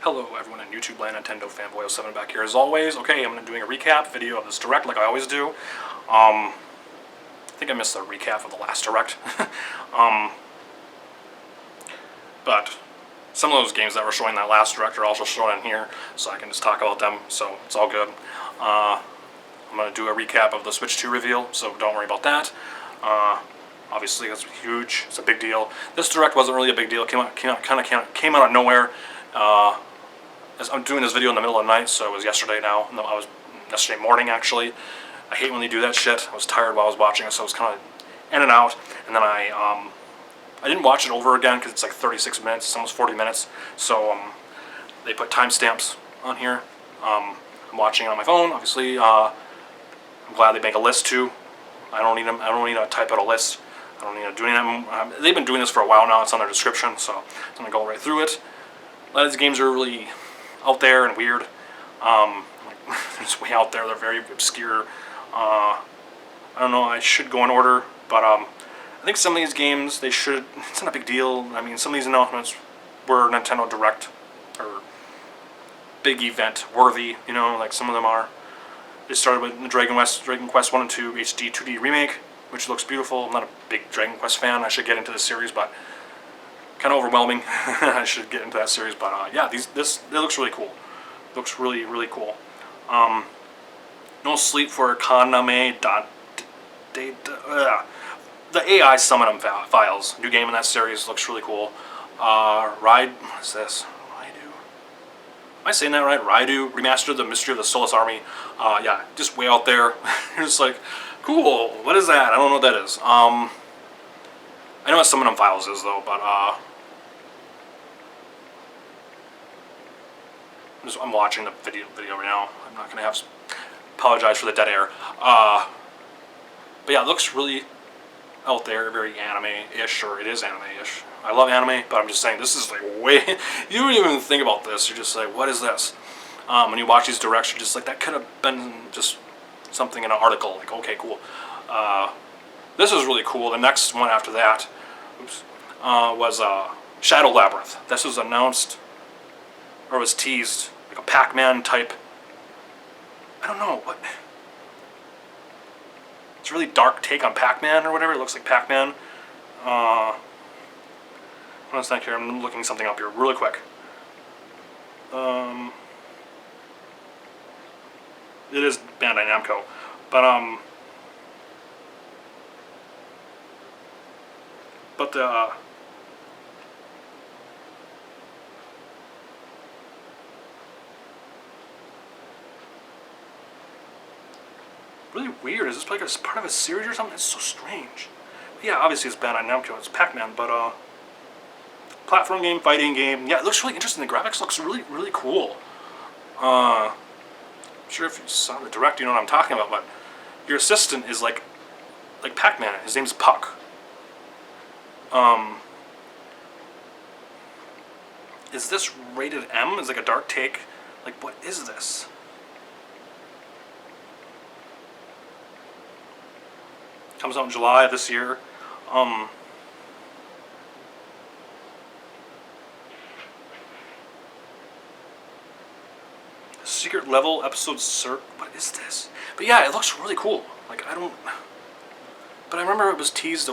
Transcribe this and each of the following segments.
Hello everyone in YouTube land, Nintendo Fanboy 07 back here as always. Okay, I'm doing a recap video of this Direct like I always do. I think I missed the recap of the last Direct. But some of those games that were showing that last Direct are also shown in here, so I can just talk about them, so it's all good. I'm going to do a recap of the Switch 2 reveal, so don't worry about that. Obviously, that's huge. It's a big deal. This Direct wasn't really a big deal. It came out of nowhere. I'm doing this video in the middle of the night, so it was yesterday now. No, I was yesterday morning, actually. I hate when they do that shit. I was tired while I was watching it, so it was kind of in and out. And then I didn't watch it over again because it's like 36 minutes. It's almost 40 minutes. So they put timestamps on here. I'm watching it on my phone, obviously. I'm glad they make a list too. I don't need them. I don't need to type out a list. I don't need to do anything. They've been doing this for a while now. It's on their description, so I'm gonna go right through it. A lot of these games are really out there and weird. They're just way out there. They're very obscure. I don't know. I should go in order, but I think some of these games they should. It's not a big deal. I mean, some of these announcements were Nintendo Direct or big event worthy. You know, like some of them are. It started with the Dragon Quest 1 and 2 HD 2D remake, which looks beautiful. I'm not a big Dragon Quest fan. I should get into the series, but kind of overwhelming. I should get into that series, but yeah, it looks really cool. It looks really, really cool. No Sleep for Kaname. The AI Summon Files, new game in that series, looks really cool. What is this? Raidu. Am I saying that right? Raidu Remastered: The Mystery of the Solus Army. Yeah, just way out there. You're just like, cool. What is that? I don't know what that is. I know what Summon Files is though, but I'm watching the video right now. I'm not gonna apologize for the dead air. But yeah, it looks really out there, very anime-ish, or it is anime-ish. I love anime, but I'm just saying this is like way. You don't even think about this. You're just like, what is this? When you watch these directs, you're just like, that could have been just something in an article. Like, okay, cool. This is really cool. The next one after that, was Shadow Labyrinth. This was announced, or was teased, like a Pac-Man type. I don't know what. It's a really dark take on Pac-Man or whatever. It looks like Pac-Man. One second here. I'm looking something up here really quick. It is Bandai Namco, but really weird. Is this like a part of a series or something? It's so strange. But yeah, obviously it's Bandai Namco. It's Pac-Man, but platform game, fighting game. Yeah, it looks really interesting. The graphics looks really, really cool. I'm sure if you saw the Direct, you know what I'm talking about. But your assistant is like Pac-Man. His name's Puck. Is this rated M? Is like a dark take? Like, what is this? Comes out in July of this year. Secret level episode what is this? But yeah, it looks really cool. Like, but I remember it was teased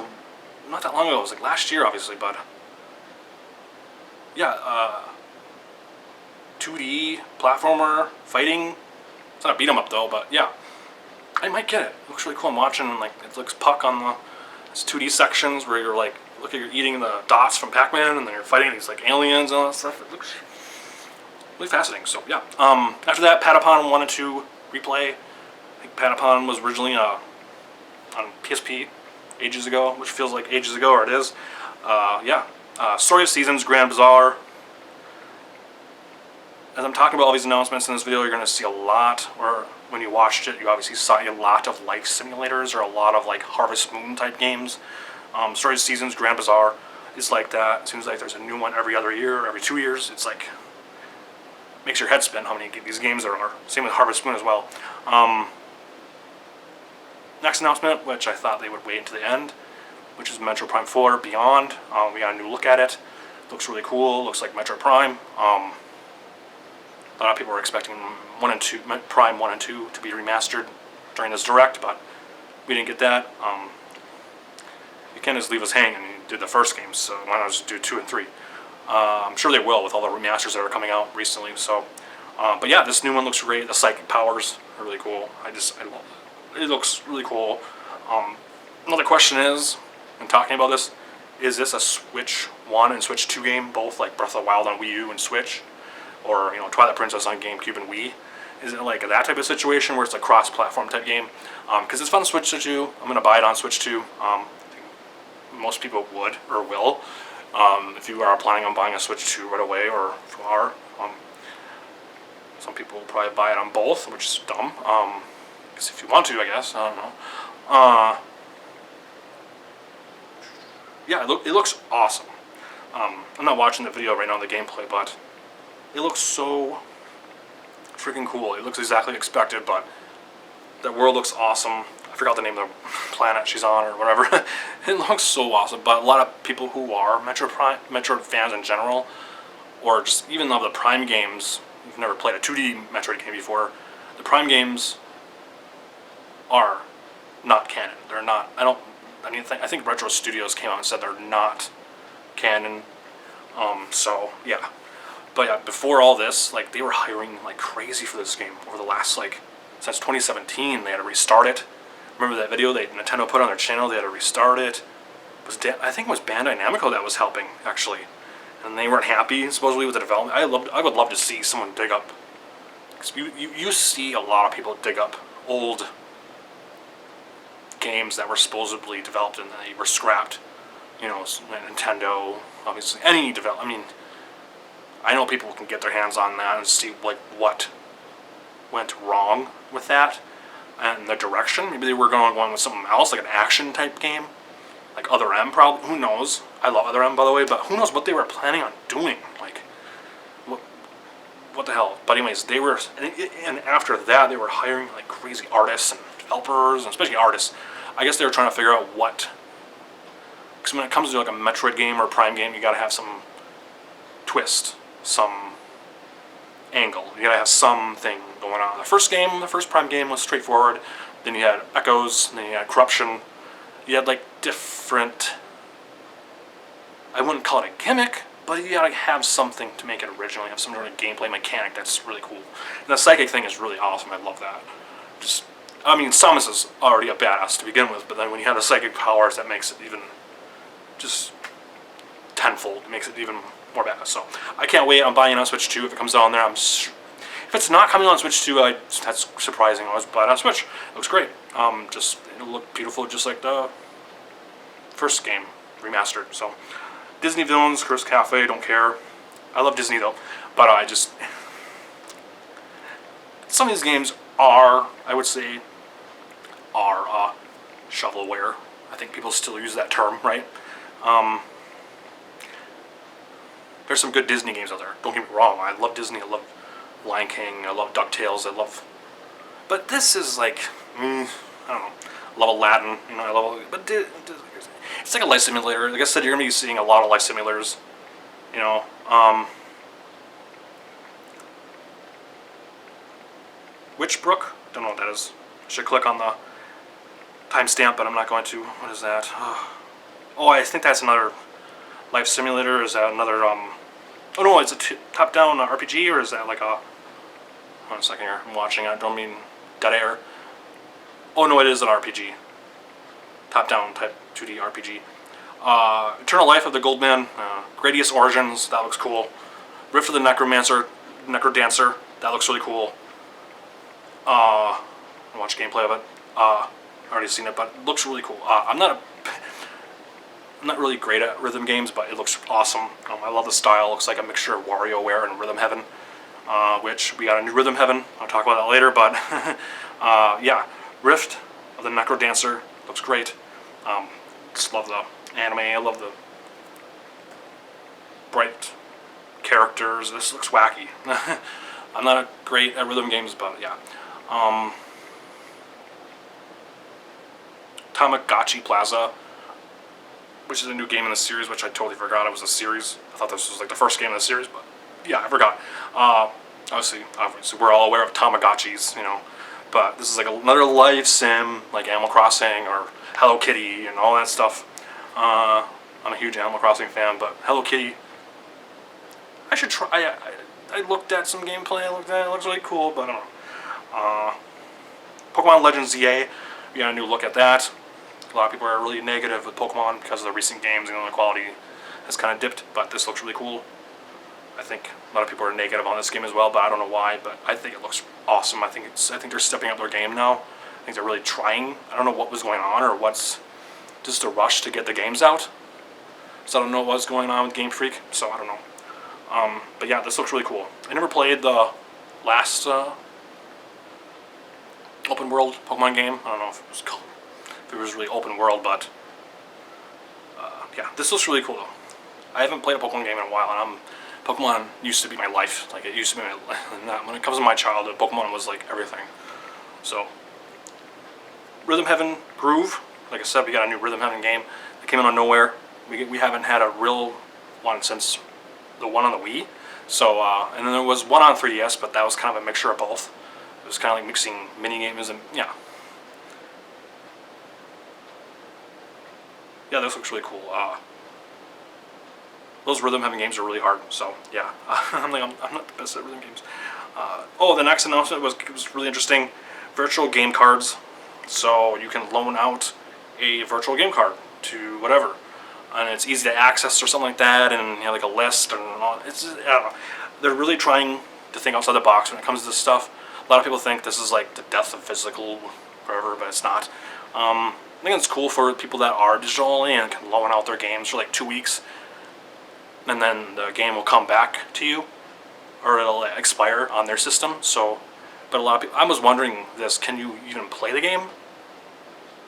not that long ago. It was like last year, obviously, but yeah, 2D platformer fighting. It's not a beat 'em up though, but yeah, I might get it. It looks really cool. I'm watching, and like it looks Puck on this 2D sections where you're like, you're eating the dots from Pac-Man, and then you're fighting these like aliens and all that stuff. It looks really fascinating. So yeah. After that, Patapon 1 and 2 replay. I think Patapon was originally on PSP ages ago, which feels like ages ago, or it is. Yeah. Story of Seasons, Grand Bazaar. As I'm talking about all these announcements in this video, you're going to see a lot, or when you watched it, you obviously saw a lot of life simulators, or a lot of like Harvest Moon type games. Story of Seasons, Grand Bazaar is like that. It seems like there's a new one every other year, every 2 years. It's like, makes your head spin how many these games there are. Same with Harvest Moon as well. Next announcement, which I thought they would wait until the end, which is Metroid Prime 4 Beyond. We got a new look at it. Looks really cool. Looks like Metroid Prime. A lot of people were expecting 1 and 2, Prime 1 and 2 to be remastered during this direct, but we didn't get that. You can't just leave us hanging. You did the first game, so why not just do 2 and 3? I'm sure they will with all the remasters that are coming out recently. So, but yeah, this new one looks great. The psychic powers are really cool. I love it. It looks really cool. Another question is, in talking about this, is this a Switch 1 and Switch 2 game, both like Breath of the Wild on Wii U and Switch, or Twilight Princess on GameCube and Wii? Is it like that type of situation where it's a cross-platform type game? Because it's fun to Switch to 2. I'm gonna buy it on Switch 2. I think most people would or will. If you are planning on buying a Switch 2 right away, or if you are, some people will probably buy it on both, which is dumb. Because if you want to, I guess, I don't know. Yeah, it looks awesome. I'm not watching the video right now, the gameplay, but it looks so freaking cool. It looks exactly expected, but the world looks awesome. I forgot the name of the planet she's on or whatever. It looks so awesome, but a lot of people who are Metroid fans in general, or just even love the Prime games, you've never played a 2D Metroid game before, the Prime games are not canon. They're not, I think Retro Studios came out and said they're not canon. So yeah. But yeah, before all this, like, they were hiring like crazy for this game over the last, like, since 2017. They had to restart it. Remember that video that Nintendo put on their channel? They had to restart it. I think it was Bandai Namco that was helping, actually, and they weren't happy supposedly with the development. I would love to see someone dig up. Cause you see a lot of people dig up old games that were supposedly developed and they were scrapped. Nintendo, obviously, any development. I mean, I know people can get their hands on that and see like what went wrong with that and the direction. Maybe they were going with something else, like an action type game, like Other M. Probably, who knows? I love Other M, by the way, but who knows what they were planning on doing? Like, what the hell? But anyways, they were, and after that, they were hiring like crazy artists and developers, and especially artists. I guess they were trying to figure out what. Because when it comes to like a Metroid game or a Prime game, you gotta have some twist, some angle. You gotta have something going on. The first Prime game was straightforward. Then you had Echoes, and then you had Corruption. You had like different, I wouldn't call it a gimmick, but you gotta have something to make it original. You have some sort of gameplay mechanic that's really cool. And the psychic thing is really awesome. I love that. Samus is already a badass to begin with, but then when you have the psychic powers, that makes it even just tenfold. It makes it even more badass. So I can't wait. I'm buying it on Switch 2 if it comes out on there. If it's not coming on Switch 2, that's surprising. I was buying it on Switch. It looks great. It'll look beautiful, just like the first game remastered. So Disney Villains, Curse Cafe, don't care. I love Disney though, but some of these games are, I would say, are shovelware. I think people still use that term, right? There's some good Disney games out there. Don't get me wrong. I love Disney. I love Lion King. I love DuckTales. But this is like, I don't know. I love Aladdin. I love. But it's like a life simulator. Like I said, you're gonna be seeing a lot of life simulators. Witchbrook. Don't know what that is. I should click on the timestamp, but I'm not going to. What is that? Oh, I think that's another life simulator. Is that another oh no, it's a top-down RPG, or is that like a... One second here, I'm watching it, I don't mean dead air. Oh no, it is an RPG. Top-down type 2D RPG. Eternal Life of the Goldman, Gradius Origins, that looks cool. Rift of the Necrodancer, that looks really cool. I watched gameplay of it. I've already seen it, but it looks really cool. I'm not really great at rhythm games, but it looks awesome. I love the style. It looks like a mixture of WarioWare and Rhythm Heaven, which we got a new Rhythm Heaven. I'll talk about that later, but yeah, Rift of the Necrodancer looks great. Just love the anime. I love the bright characters. This looks wacky. I'm not great at rhythm games, but yeah. Tamagotchi Plaza, which is a new game in the series, which I totally forgot it was a series. I thought this was like the first game in the series, but yeah, I forgot. obviously, we're all aware of Tamagotchis, but this is like another life sim, like Animal Crossing or Hello Kitty and all that stuff. I'm a huge Animal Crossing fan, but Hello Kitty, I should try. I looked at some gameplay. It looks really cool, but I don't know. Pokemon Legends ZA, we got a new look at that. A lot of people are really negative with Pokemon because of the recent games, the quality has kind of dipped, but this looks really cool. I think a lot of people are negative on this game as well, but I don't know why, but I think it looks awesome. I think they're stepping up their game now. I think they're really trying. I don't know what was going on or what's just a rush to get the games out. So I don't know what's going on with Game Freak, so I don't know. But yeah, this looks really cool. I never played the last open world Pokemon game. I don't know if it was really open world, but yeah, this looks really cool though. I haven't played a Pokemon game in a while, and Pokemon used to be my life. Like, it used to be my life. When it comes to my childhood, Pokemon was like everything. So, Rhythm Heaven Groove. Like I said, we got a new Rhythm Heaven game that came out of nowhere. We haven't had a real one since the one on the Wii. So, and then there was one on 3DS, but that was kind of a mixture of both. It was kind of like mixing mini games and yeah. Yeah, this looks really cool. Those Rhythm Heaven games are really hard, so yeah. I'm not the best at rhythm games. The next announcement was really interesting. Virtual game cards. So you can loan out a virtual game card to whatever, and it's easy to access or something like that, and like a list and all. It's just, I don't know. They're really trying to think outside the box when it comes to this stuff. A lot of people think this is like the death of physical, whatever, but it's not. I think it's cool for people that are digital only and can loan out their games for like 2 weeks. And then the game will come back to you, or it'll expire on their system. So, but a lot of people, I was wondering this: can you even play the game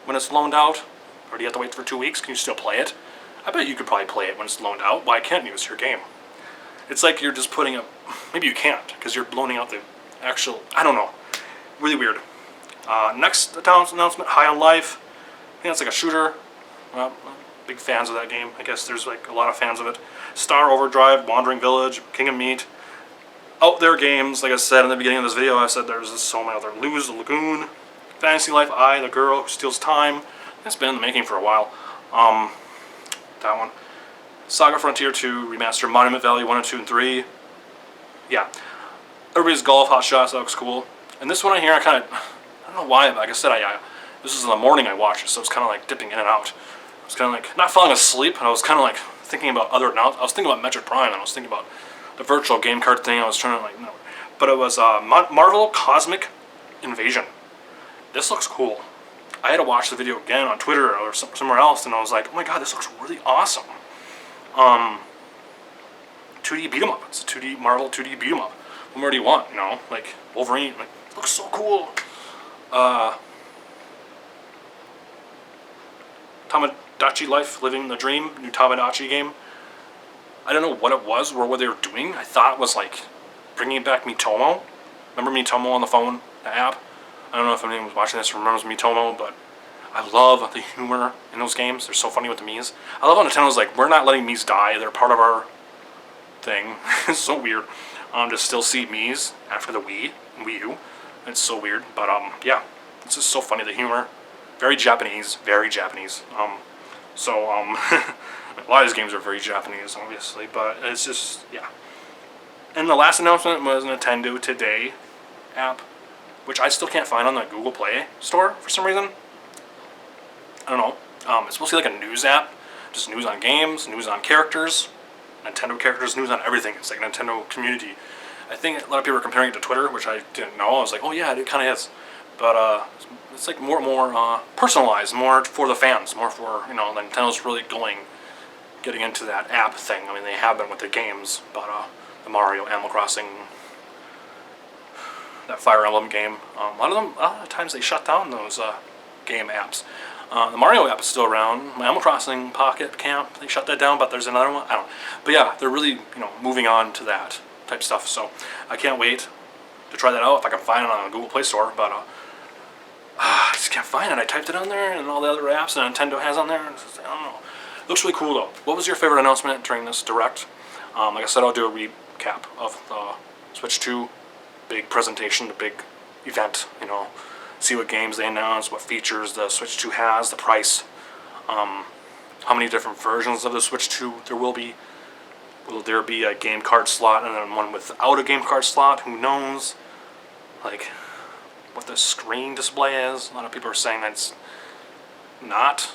when it's loaned out, or do you have to wait for 2 weeks? Can you still play it? I bet you could probably play it when it's loaned out. Why can't you? It's your game. It's like you're just putting up. Maybe you can't because you're loaning out the actual. I don't know. Really weird. Next announcement: High on Life. I think it's like a shooter. Well, big fans of that game. I guess there's like a lot of fans of it. Star Overdrive, Wandering Village, King of Meat. Out there games, like I said in the beginning of this video, I said there's so many other. Lose the Lagoon, Fantasy Life I, The Girl Who Steals Time. It's been in the making for a while. That one. Saga Frontier 2 Remaster, Monument Valley 1 and 2 and 3. Yeah. Everybody's Golf Hot Shots, that looks cool. And this one here, I don't know why, but like I said, this is in the morning I watched it, so it's kind of like dipping in and out. I was kind of like, not falling asleep, and I was kind of like thinking about other announcements. I was thinking about Metroid Prime, and I was thinking about the virtual game card thing. I was trying to like, no. But it was Marvel Cosmic Invasion. This looks cool. I had to watch the video again on Twitter or somewhere else, and I was like, oh my god, this looks really awesome. 2D beat 'em up. It's a 2D Marvel 2D beat 'em up. What more do you want? Like Wolverine. Like, it looks so cool. Tamagotchi Life, Living the Dream, new Tamagotchi game. I don't know what it was or what they were doing. I thought it was like bringing back Miitomo. Remember Miitomo on the phone, the app? I don't know if anyone was watching this remembers Miitomo, but I love the humor in those games. They're so funny with the Miis. I love how Nintendo's like, we're not letting Miis die. They're part of our thing. It's so weird to still see Miis after the Wii U. It's so weird, but yeah, it's just so funny, the humor. Very Japanese, very Japanese. A lot of these games are very Japanese, obviously, but it's just, yeah. And the last announcement was Nintendo Today app, which I still can't find on the Google Play Store for some reason. I don't know. It's supposed to be like a news app, just news on games, news on characters, Nintendo characters, news on everything. It's like Nintendo community. I think a lot of people are comparing it to Twitter, which I didn't know. I was like, oh yeah, it kind of is. But it's like more personalized, more for the fans, more for, Nintendo's really getting into that app thing. I mean, they have been with the games, but the Mario, Animal Crossing, that Fire Emblem game, a lot of times they shut down those game apps. The Mario app is still around. My Animal Crossing Pocket Camp, they shut that down, but there's another one. I don't know. But yeah, they're really, moving on to that type stuff. So I can't wait to try that out if I can find it on the Google Play Store. But I just can't find it. I typed it on there and all the other apps that Nintendo has on there. I don't know. It looks really cool though. What was your favorite announcement during this Direct? Like I said, I'll do a recap of the Switch 2 big presentation, the big event, you know, see what games they announce, what features the Switch 2 has, the price, how many different versions of the Switch 2 there will be. Will there be a game card slot and then one without a game card slot? Who knows? Like, what the screen display is. A lot of people are saying that's not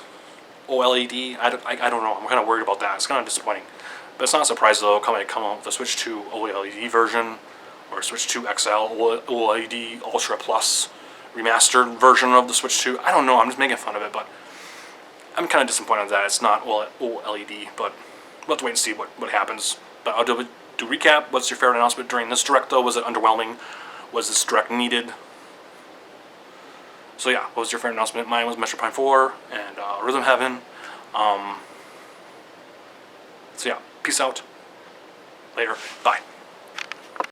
OLED. I don't know. I'm kind of worried about that. It's kind of disappointing. But it's not a surprise, though, come out with a Switch 2 OLED version or Switch 2 XL OLED Ultra Plus remastered version of the Switch 2. I don't know. I'm just making fun of it, but I'm kind of disappointed that it's not OLED, but we'll have to wait and see what happens. But I'll do recap. What's your favorite announcement during this Direct, though? Was it underwhelming? Was this Direct needed? So yeah, what was your favorite announcement? Mine was Metroid Prime 4 and Rhythm Heaven. So yeah, peace out. Later. Bye.